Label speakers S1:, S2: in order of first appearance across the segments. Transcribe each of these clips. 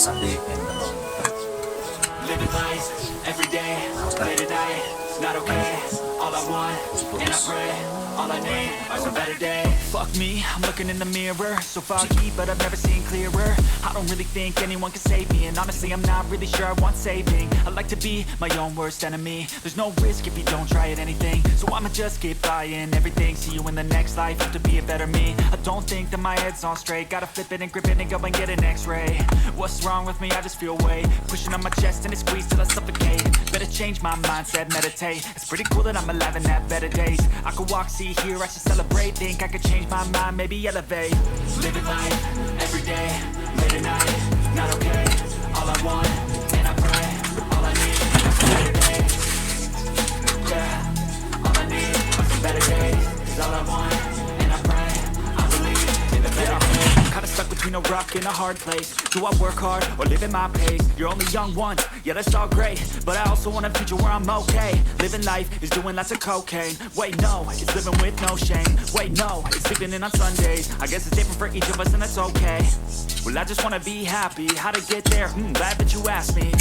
S1: Sunday and
S2: Living life every day, late at night, not okay. All I want, and I pray, all I need are some better days. Fuck me, I'm looking in the mirror, so foggy, but I've never seen clearer. I don't really think anyone can save me, and honestly I'm not really sure I want saving. I like to be my own worst enemy. There's no risk if you don't try at anything, so I'ma just keep buying everything. See you in the next life, have to be a better me. I don't think that my head's on straight, gotta flip it and grip it and go and get an x-ray. What's wrong with me? I just feel weight pushing on my chest and it squeezes till I suffocate. Better change my mindset, meditate. It's pretty cool that I'm alive and have better days. I could walk, see, hear, I should celebrate. Think I could change my mind, maybe elevate. Living life, every day, late at night, not okay. All I want, and I pray, all I need are some better days. Yeah, all I need are some better days. 'Cause all I want, and I pray, I believe in the better days. Kinda stuck between a rock and a hard place. Do I work hard or live at my pace? You're only young once, yeah that's all great, but I also want a future where I'm okay. Living life is doing lots of cocaine. Wait no, it's living with no shame. Wait no, it's sleeping in on Sundays. I guess it's different for each of us and that's okay. Well I just wanna be happy, how to get there? Glad that you asked me.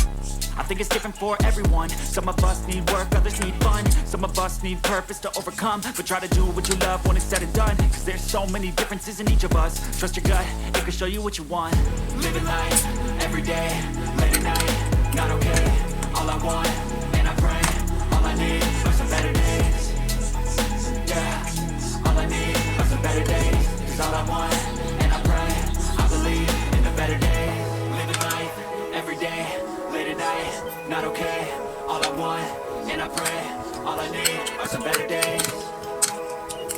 S2: I think it's different for everyone. Some of us need work, others need fun. Some of us need purpose to overcome. But try to do what you love when it's said and done. Cause there's so many differences in each of us. Trust your gut, it can show you what you want. Living life, every day, late at night, not okay. All I want, and I pray, all I need are some better days. Yeah, all I need are some better days. Cause all I want, and I pray, I believe in the better days. Living life, every day, late at night, not okay. All I want, and I pray, all I need are some better days.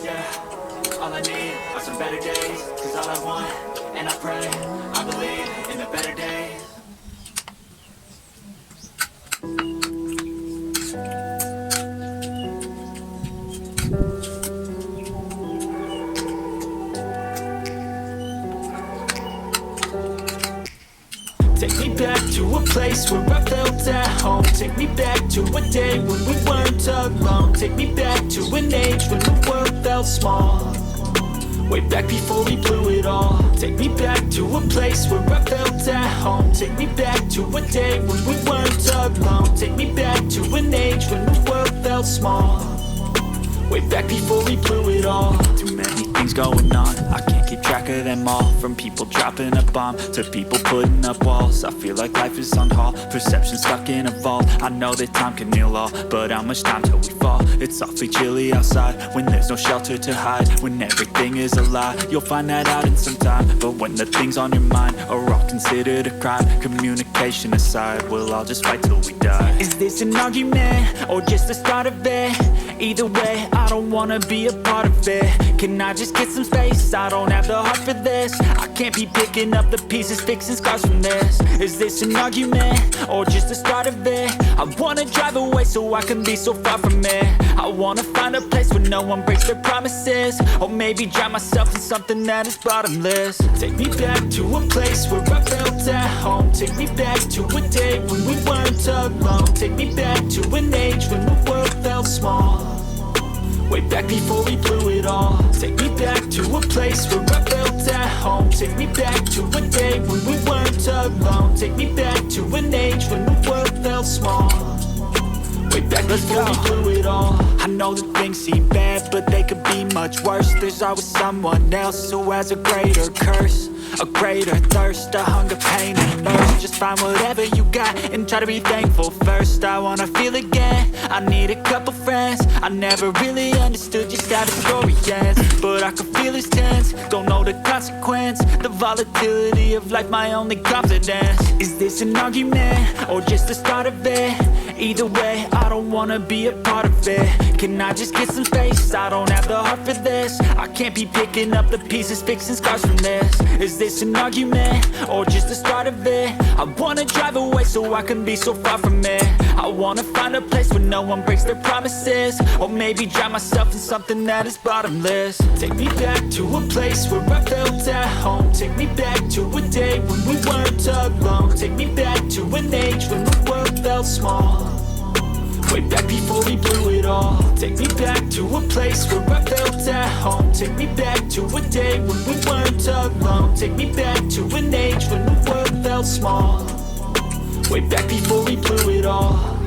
S2: Yeah, all I need are some better days. Cause all I want, and I pray, I believe in the better days. Take me back to a place where I felt at home. Take me back to a day when we weren't alone. Take me back to an age when the world felt small. Way back before we blew it all. Take me back to a place where I felt at home. Take me back to a day when we weren't alone. Take me back to an age when the world felt small. Way back before we blew it all. Too many things going on, I can't keep track of them all. From people dropping a bomb to people putting up walls. I feel like life is on hold, perception stuck in a vault. I know that time can heal all, but how much time till we fall? It's awfully chilly outside when there's no shelter to hide. When everything is a lie, you'll find that out in some time. But when the things on your mind are all considered a crime, communication aside, we'll all just fight till we die. Is this an argument or just the start of it? Either way, I don't wanna be a part of it. Can I just get some space? I don't have the heart for this. I can't be picking up the pieces, fixing scars from this. Is this an argument or just the start of it? I wanna drive away so I can be so far from it. I wanna find a place where no one breaks their promises. Or maybe drown myself in something that is bottomless. Take me back to a place where I felt at home. Take me back to a day when we weren't alone. Take me back to an age when the world felt small. Way back before we blew it all. Take me back to a place where I felt at home. Take me back to a day when we weren't alone. Take me back to an age when the world felt small. Way back before we blew it all. I know that things seem bad, but they could be much worse. There's always someone else who has a greater curse, a greater thirst, a hunger, pain, and thirst. Just find whatever you got and try to be thankful first. I wanna feel again, I need a couple friends. I never really understood just how the story ends, but I can feel it's tense, don't know the consequence. The volatility of life, my only confidence. Is this an argument or just the start of it? Either way, I don't wanna be a part of it. Can I just get some space? I don't have the heart for this. I can't be picking up the pieces, fixing scars from this. Is this an argument or just the start of it? I wanna drive away so I can be so far from it. I wanna find a place where no one breaks their promises. Or maybe drown myself in something that is bottomless. Take me back to a place where I felt at home. Take me back to a day when we weren't alone. Take me back to an age when the world felt small. Way back before we blew it all. Take me back to a place where I felt at home. Take me back to a day when we weren't alone. Take me back to an age when the world felt felt small. Way back before we blew it all.